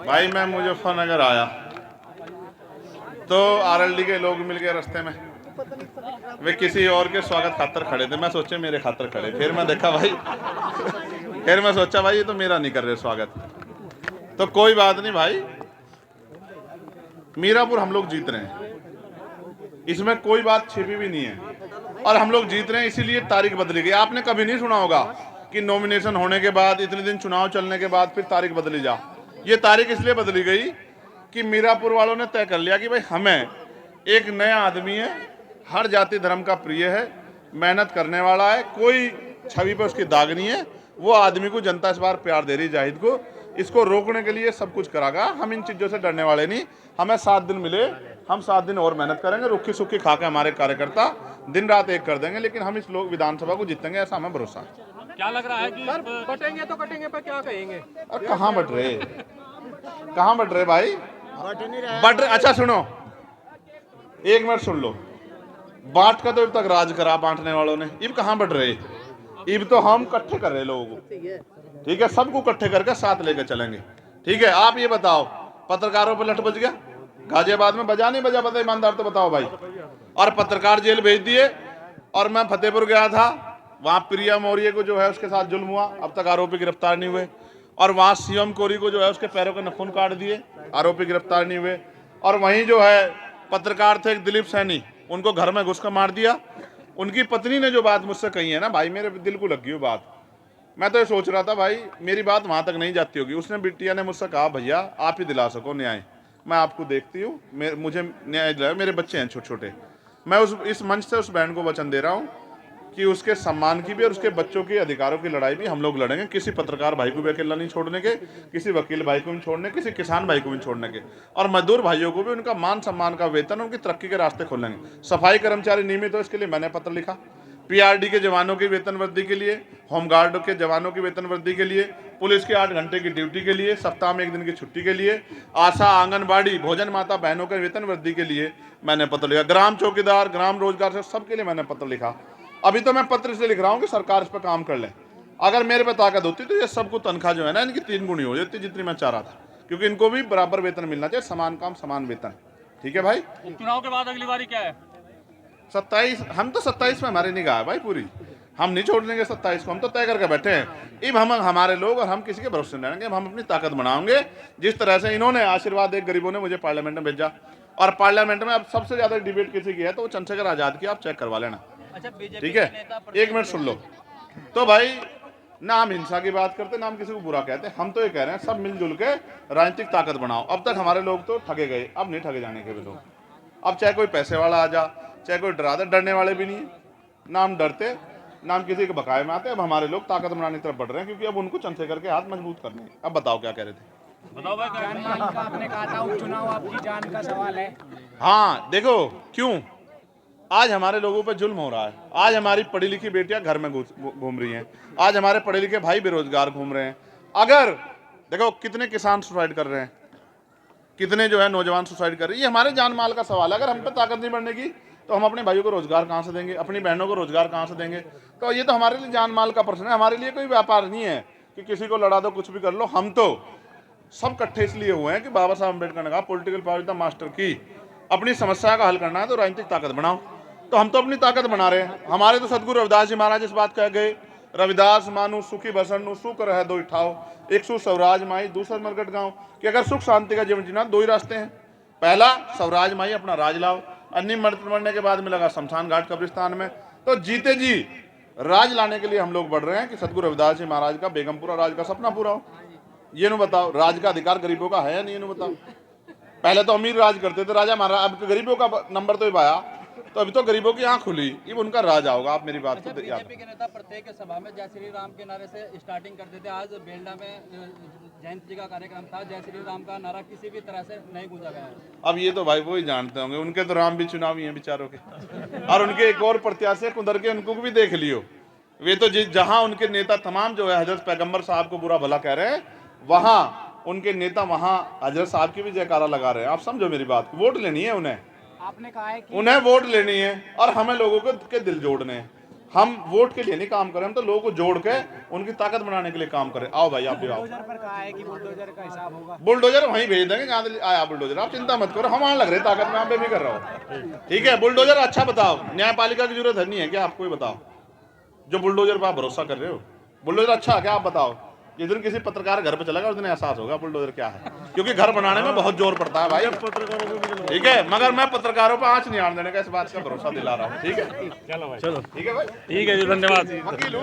भाई मैं मुजफ्फरनगर आया तो आरएलडी के लोग मिल गए रास्ते में, वे किसी और के स्वागत खातर खड़े थे। मैं सोचे मेरे खातर खड़े, फिर मैं देखा भाई फिर मैं सोचा भाई ये तो मेरा नहीं कर रहे स्वागत। तो कोई बात नहीं भाई, मीरापुर हम लोग जीत रहे हैं, इसमें कोई बात छिपी भी नहीं है। और हम लोग जीत रहे हैं इसीलिए तारीख बदली गई। आपने कभी नहीं सुना होगा कि नॉमिनेशन होने के बाद इतने दिन चुनाव चलने के बाद फिर तारीख बदली जा। ये तारीख इसलिए बदली गई कि मीरापुर वालों ने तय कर लिया कि भाई हमें एक नया आदमी है, हर जाति धर्म का प्रिय है, मेहनत करने वाला है, कोई छवि पे उसकी दाग नहीं है, वो आदमी को जनता इस बार प्यार दे रही जाहिद को। इसको रोकने के लिए सब कुछ करागा। हम इन चीज़ों से डरने वाले नहीं। हमें 7 दिन मिले, हम 7 दिन और मेहनत करेंगे, रुखी सुखी खा के हमारे कार्यकर्ता दिन रात एक कर देंगे, लेकिन हम इस लोग विधानसभा को जीतेंगे, ऐसा हमें भरोसा है। क्या लग रहा है कि बटेंगे तो कटेंगे, पर क्या कहेंगे? और कहाँ बट रहे भाई, बट रहे। अच्छा सुनो, एक मिनट सुन लो, बांट का तो अब तक राज करा बांटने वालों ने, इब कहाँ बट रहे, इब तो हम इकट्ठे कर रहे लोगों को। ठीक है, सबको इकट्ठे करके साथ लेकर चलेंगे। ठीक है, आप ये बताओ, पत्रकारों पर लठ बज गया गाजियाबाद में, बजा नहीं बजा? बता ईमानदार तो बताओ भाई। और पत्रकार जेल भेज दिए। और मैं फतेहपुर गया था, वहां प्रिया मौर्य को जो है उसके साथ जुल्म हुआ, अब तक आरोपी गिरफ्तार नहीं हुए। और वहां सीएम कोरी को जो है उसके पैरों के नखून काट दिए, आरोपी गिरफ्तार नहीं हुए। और वहीं जो है पत्रकार थे एक दिलीप सैनी, उनको घर में घुस कर मार दिया। उनकी पत्नी ने जो बात मुझसे कही है ना भाई, मेरे दिल को लगी वो बात। मैं तो ये सोच रहा था भाई मेरी बात वहां तक नहीं जाती होगी। उसने बिटिया ने मुझसे कहा भैया आप ही दिला सको न्याय, मैं आपको देखती हूँ, मुझे न्याय दिलाओ, मेरे बच्चे हैं छोटे छोटे। मैं इस मंच से उस बहन को वचन दे रहा हूँ कि उसके सम्मान की भी और उसके बच्चों के अधिकारों की लड़ाई भी हम लोग लड़ेंगे। किसी पत्रकार भाई को भी अकेला नहीं छोड़ने के, किसी वकील भाई को भी छोड़ने, किसी किसान भाई को भी छोड़ने के, और मजदूर भाइयों को भी उनका मान सम्मान का वेतन, उनकी तरक्की के रास्ते खोलेंगे। सफाई कर्मचारी नियमित हो इसके लिए मैंने पत्र लिखा, पीआरडी के जवानों की वेतन वृद्धि के लिए, होमगार्ड के जवानों की वेतन वृद्धि के लिए, पुलिस के 8 घंटे की ड्यूटी के लिए, सप्ताह में 1 दिन की छुट्टी के लिए, आशा आंगनबाड़ी भोजन माता बहनों के वेतन वृद्धि के लिए मैंने पत्र लिखा, ग्राम चौकीदार ग्राम रोजगार से सबके लिए मैंने पत्र लिखा। अभी तो मैं पत्र इसलिए लिख रहा हूँ कि सरकार इस पर काम कर ले। अगर मेरे पे ताकत होती तो ये सबको तनख्वाह जो है ना इनकी 3 गुनी हो जाती जितनी मैं चाह रहा था, क्योंकि इनको भी बराबर वेतन मिलना चाहिए, समान काम समान वेतन। ठीक है भाई, चुनाव के बाद अगली बारी क्या है? 27, हम तो 27 में हमारी निगाह है भाई पूरी, हम नहीं छोड़ देंगे 27 को, हम तो तय करके बैठे हैं। अब हम हमारे लोग और हम किसी के भरोसे नहीं रहेंगे, हम अपनी ताकत बनाएंगे। जिस तरह से इन्होंने आशीर्वाद एक गरीबों ने मुझे पार्लियामेंट में भेजा, और पार्लियामेंट में अब सबसे ज्यादा डिबेट किसी की है तो वो चंद्रशेखर आजाद की, आप चेक करवा लेना। अच्छा, ठीक है, एक मिनट सुन लो। तो भाई ना हम हिंसा की बात करते ना हम किसी को बुरा कहते, हम तो ये कह रहे हैं सब मिलजुल के राजनीतिक ताकत बनाओ। अब तक हमारे लोग तो ठगे गए, अब नहीं ठगे जाने के भी लोग। अब चाहे कोई पैसे वाला आ जा, चाहे कोई डरा दे, डरने वाले भी नहीं है, ना हम डरते ना हम किसी के बकाये में आते। अब हमारे लोग ताकत बनाने की तरफ बढ़ रहे हैं, क्योंकि अब उनको चंद्रशेखर के हाथ मजबूत करने हैं। अब बताओ क्या कह रहे थे? बताओ भाई। आपने कहा था उपचुनाव आपकी जान का सवाल है। हाँ देखो क्यों आज हमारे लोगों पे जुल्म हो रहा है। आज हमारी पढ़ी लिखी बेटियां घर में घूम रही हैं, आज हमारे पढ़े लिखे भाई बेरोजगार घूम रहे हैं। अगर देखो कितने किसान सुसाइड कर रहे हैं, कितने जो है नौजवान सुसाइड कर रहे हैं, ये हमारे जान माल का सवाल है। अगर हम पे ताकत नहीं बढ़ने की तो हम अपने भाइयों को रोजगार कहाँ से देंगे, अपनी बहनों को रोजगार कहाँ से देंगे? तो ये तो हमारे लिए जान माल का प्रश्न है, हमारे लिए कोई व्यापार नहीं है कि किसी को लड़ा दो कुछ भी कर लो। हम तो सब इकट्ठे इसलिए हुए हैं कि बाबा साहब अम्बेडकर ने कहा political power is the master की, अपनी समस्या का हल करना है तो राजनीतिक ताकत बनाओ। तो हम तो अपनी ताकत बना रहे हैं। हमारे तो सदगुरु रविदास जी महाराज इस बात कह गए, रविदास मानु सुखी बसन सुख रह दो ठाओ, एक सु स्वराज माई दूसरा मरगट गाँव, कि अगर सुख शांति का जीवन जीना 2 ही रास्ते हैं। पहला स्वराज माई अपना राज लाओ, अन्य मरने के बाद मिलेगा शमशान घाट कब्रिस्तान में। तो जीते जी राज लाने के लिए हम लोग बढ़ रहे हैं कि सदगुरु रविदास जी महाराज का बेगमपुरा राज का सपना पूरा हो। ये नु बताओ राज का अधिकार गरीबों का है या नहीं? बताओ, पहले तो अमीर राज करते थे राजा महाराज, अब गरीबों का नंबर तो आया, तो अभी तो गरीबों की आंख खुली, अब उनका राज आओगा। आप मेरी बात को बीजेपी के नेता प्रत्येक सभा में जय श्री राम के नारे से स्टार्टिंग करते थे। आज बेलडा में जयंती जी का कार्यक्रम था, जय श्री राम का नारा किसी भी तरह से नहीं गूंजा गया है। अब ये तो भाई वो ही जानते होंगे, उनके तो राम भी चुनावी हैं बेचारों के, और उनके एक और प्रत्याशी कुंदर के, उनको भी देख लियो। वे तो जहां उनके नेता तमाम जो है हजरत पैगंबर साहब को बुरा भला कह रहे हैं, वहां उनके नेता वहां हजरत साहब की भी जयकारा लगा रहे हैं। आप समझो मेरी बात, वोट लेनी है उन्हें, आपने कहा है कि उन्हें वोट लेनी है और हमें लोगों के दिल जोड़ने हैं। हम वोट के लिए नहीं काम करें, हम तो लोगों को जोड़ के उनकी ताकत बनाने के लिए काम करें। आओ भाई आप भी आओ। बुलडोजर पर कहा है कि बुलडोजर का हिसाब होगा। बुलडोजर वहीं भेज देंगे जहाँ से आया बुलडोजर, आप चिंता मत करो, हम वहां लग रहे ताकत में, पे भी कर रहा हूँ। ठीक है बुलडोजर अच्छा बताओ, न्यायपालिका की जरूरत है नहीं है क्या आपको? ही बताओ जो बुलडोजर पर आप भरोसा कर रहे हो, बुलडोजर अच्छा क्या आप बताओ? जिस दिन किसी पत्रकार घर पे चला गया उस दिन एहसास होगा बुलडोजर क्या है, क्योंकि घर बनाने में बहुत जोर पड़ता है भाई। ठीक है मगर मैं पत्रकारों पर आंच नहीं आने देने का, इस बात का भरोसा दिला रहा हूँ। ठीक है चलो भाई, चलो ठीक है भाई, ठीक है जी, धन्यवाद। वकील हूँ।